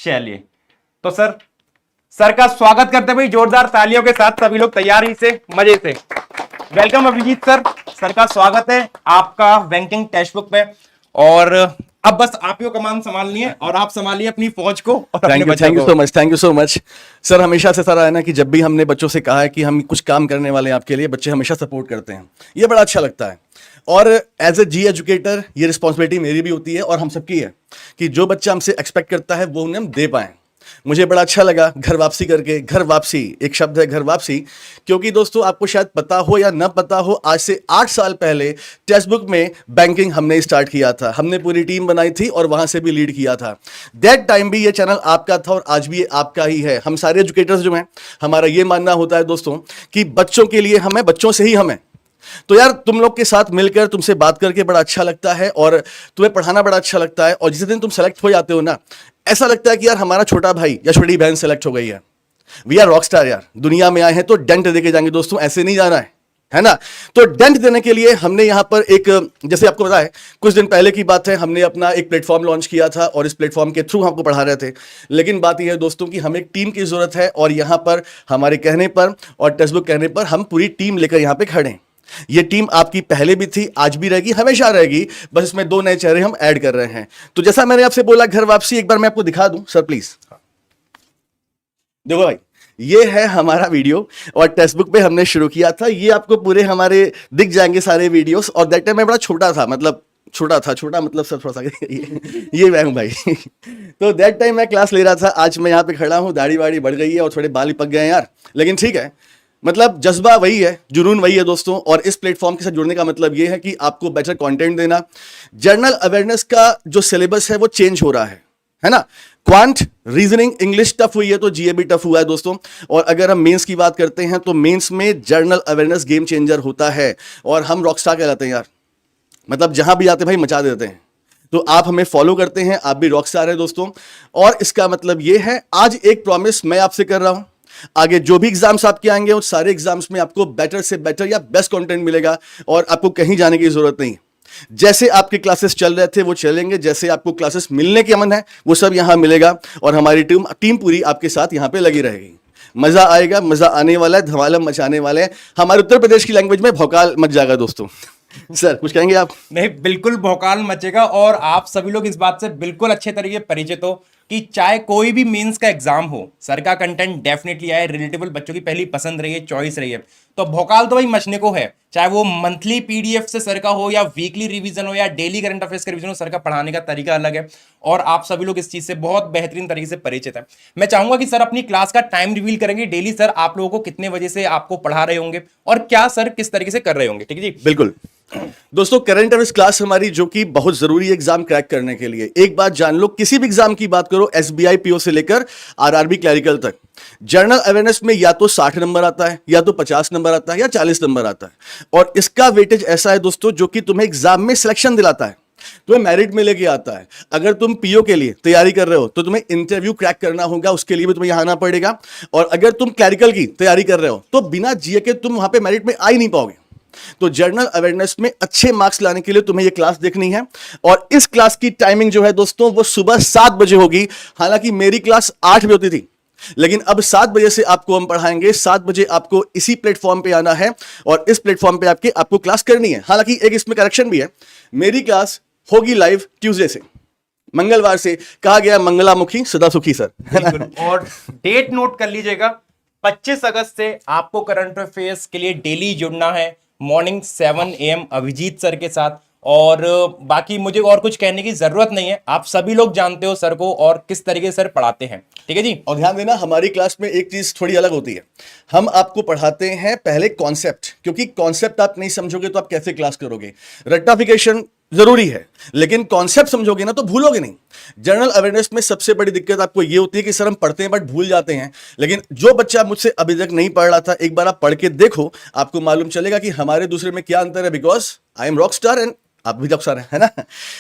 चलिए, तो सर का स्वागत करते हुए जोरदार तालियों के साथ सभी लोग तैयारी से मजे से वेलकम अभिजीत सर का स्वागत है आपका बैंकिंग टेक्स्ट बुक पे। और अब बस आप ही को कमान संभालनी है और आप संभालिए अपनी फौज को और अपने बच्चों थैंक यू को। So much, thank you so much sir. हमेशा से सर आया ना कि जब भी हमने बच्चों से कहा है कि हम कुछ काम करने वाले हैं आपके लिए, बच्चे हमेशा सपोर्ट करते हैं। ये बड़ा अच्छा लगता है। और एज ए जी एजुकेटर ये रिस्पॉन्सिबिलिटी मेरी भी होती है और हम सबकी है कि जो बच्चा हमसे एक्सपेक्ट करता है वो उन्हें हम दे पाएं। मुझे बड़ा अच्छा लगा घर वापसी करके। घर वापसी एक शब्द है, घर वापसी, क्योंकि दोस्तों आपको शायद पता हो या ना पता हो, आज से 8 साल पहले टेक्स्ट बुक में बैंकिंग हमने स्टार्ट किया था। हमने पूरी टीम बनाई थी और वहां से भी लीड किया था। दैट टाइम भी ये चैनल आपका था और आज भी ये आपका ही है। हम सारे एजुकेटर्स जो हैं, हमारा ये मानना होता है दोस्तों कि बच्चों के लिए हमें, बच्चों से ही हमें। तो यार तुम लोग के साथ मिलकर, तुमसे बात करके बड़ा अच्छा लगता है और तुम्हें पढ़ाना बड़ा अच्छा लगता है। और जिस दिन तुम सेलेक्ट हो जाते हो ना, ऐसा लगता है कि यार हमारा छोटा भाई या छोटी बहन सेलेक्ट हो गई है। वी आर रॉक स्टार यार। दुनिया में आए हैं तो डेंट देके जाएंगे दोस्तों, ऐसे नहीं जाना है ना। तो डेंट देने के लिए हमने यहां पर एक, जैसे आपको पता है कुछ दिन पहले की बात है, हमने अपना एक प्लेटफॉर्म लॉन्च किया था और इस प्लेटफॉर्म के थ्रू हमको पढ़ा रहे थे। लेकिन बात यह है दोस्तों कि हमें एक टीम की जरूरत है और यहां पर हमारे कहने पर और टेक्स्ट बुक कहने पर हम पूरी टीम लेकर यहां पर खड़े हैं। ये टीम आपकी पहले भी थी, आज भी रहेगी, हमेशा रहेगी। बस इसमें 2 नए चेहरे हम ऐड कर रहे हैं। तो जैसा मैंने आपसे बोला घर वापसी, एक बार मैं आपको दिखा दूं सर प्लीज। देखो भाई, ये है हमारा वीडियो और टेक्स्ट बुक पे हमने शुरू किया था। ये आपको पूरे हमारे दिख जाएंगे सारे वीडियोस। और दैट टाइम मैं बड़ा छोटा था, मतलब छोटा मतलब सर थोड़ा सा ये मैं हूं भाई। तो दैट टाइम मैं क्लास ले रहा था। आज मैं यहाँ पे खड़ा हूं, दाढ़ी वाड़ी बढ़ गई है और थोड़े बाल ही पक गए हैं यार, लेकिन ठीक है। मतलब जज्बा वही है, जुनून वही है दोस्तों। और इस प्लेटफॉर्म के साथ जुड़ने का मतलब ये है कि आपको बेटर कंटेंट देना। जनरल अवेयरनेस का जो सिलेबस है वो चेंज हो रहा है ना। क्वांट, रीजनिंग, इंग्लिश टफ हुई है तो जीए भी टफ हुआ है दोस्तों। और अगर हम मेंस की बात करते हैं तो मेंस में जनरल अवेयरनेस गेम चेंजर होता है और हम रॉकस्टार कहलाते हैं यार। मतलब जहां भी जाते हैं भाई मचा देते हैं। तो आप हमें फॉलो करते हैं, आप भी रॉकस्टार है दोस्तों। और इसका मतलब ये है, आज एक प्रॉमिस मैं आपसे कर रहा हूं, आगे जो भी एग्जाम्स आपके आएंगे उन सारे एग्जाम्स में आपको बेटर से बेटर या बेस्ट कंटेंट मिलेगा और आपको कहीं जाने की जरूरत नहीं। जैसे आपके क्लासेस चल रहे थे वो चलेंगे, जैसे आपको क्लासेस मिलने की अमन है वो सब यहां मिलेगा। और हमारी टीम पूरी आपके साथ यहां पे लगी रहेगी। मजा आएगा, मजा आने वाला है, धमालम मचाने वाले हैं। हमारे उत्तर प्रदेश की लैंग्वेज में भौकाल मच जाएगा दोस्तों। सर कुछ कहेंगे आप? नहीं, बिल्कुल भौकाल मचेगा। और आप सभी लोग इस बात से बिल्कुल अच्छे तरीके परिचित हो कि चाहे कोई भी मेंस का एग्जाम हो, सर का कंटेंट डेफिनेटली आए, रिलेटेबल, बच्चों की पहली पसंद रही है, चॉइस रही है। तो भौकाल तो भाई मचने को है, चाहे वो मंथली पीडीएफ से सर का हो या वीकली रिवीजन हो या डेली करंट अफेयर्स का रिवीजन हो, सर का पढ़ाने का तरीका अलग है। और आप सभी लोग इस चीज से बहुत बेहतरीन तरीके से परिचित है। मैं चाहूंगा कि सर अपनी क्लास का टाइम रिवील करेंगे डेली। सर आप लोगों को कितने बजे से आपको पढ़ा रहे होंगे और क्या सर किस तरीके से कर रहे होंगे? ठीक है जी, बिल्कुल। दोस्तों करंट अफेयर्स क्लास हमारी जो कि बहुत जरूरी है एग्जाम क्रैक करने के लिए। एक बात जान लो, किसी भी एग्जाम की बात करो, एसबीआई पीओ से लेकर आरआरबी क्लरिकल तक, जनरल अवेयरनेस में या तो 60 नंबर आता है या तो 50 नंबर आता है या 40 नंबर आता है। और इसका वेटेज ऐसा है दोस्तों जो कि तुम्हें एग्जाम में सिलेक्शन दिलाता है, तुम्हें मेरिट में लेके आता है। अगर तुम पीओ के लिए तैयारी कर रहे हो तो तुम्हें इंटरव्यू क्रैक करना होगा, उसके लिए भी तुम्हें यहां आना पड़ेगा। और अगर तुम क्लरिकल की तैयारी कर रहे हो तो बिना जीए के तुम वहां पे मेरिट में आ ही नहीं पाओगे। तो जनरल अवेयरनेस में अच्छे मार्क्स लाने के लिए तुम्हें यह क्लास देखनी है। और इस क्लास की टाइमिंग जो है दोस्तों वो सुबह 7 बजे होगी। हालांकि मेरी क्लास 8 बजे होती थी, लेकिन अब 7 बजे से आपको हम पढ़ाएंगे। 7 बजे आपको इसी प्लेटफॉर्म पे आना है और इस प्लेटफॉर्म पे आपको क्लास करनी है। हालांकि एक इसमें करेक्शन भी है, मेरी क्लास होगी लाइव ट्यूसडे से, मंगलवार से। कहा गया मंगलामुखी सदा सुखी सर, है ना? और डेट नोट कर लीजिएगा, 25 अगस्त से आपको करंट अफेयर्स के लिए डेली जुड़ना है मॉर्निंग 7 AM अभिजीत सर के साथ। और बाकी मुझे और कुछ कहने की जरूरत नहीं है, आप सभी लोग जानते हो सर को और किस तरीके से सर पढ़ाते हैं। ठीक है जी। और ध्यान देना, हमारी क्लास में एक चीज थोड़ी अलग होती है। हम आपको पढ़ाते हैं पहले कॉन्सेप्ट, क्योंकि कॉन्सेप्ट आप नहीं समझोगे तो आप कैसे क्लास करोगे। रट्टाफिकेशन जरूरी है, लेकिन कॉन्सेप्ट समझोगे ना तो भूलोगे नहीं। जनरल अवेयरनेस में सबसे बड़ी दिक्कत आपको ये होती है कि सर हम पढ़ते हैं बट भूल जाते हैं। लेकिन जो बच्चा मुझसे अभी तक नहीं पढ़ रहा था, एक बार आप पढ़ के देखो, आपको मालूम चलेगा कि हमारे दूसरे में क्या अंतर है। Because I am rock star and आप भी रॉक स्टार है ना।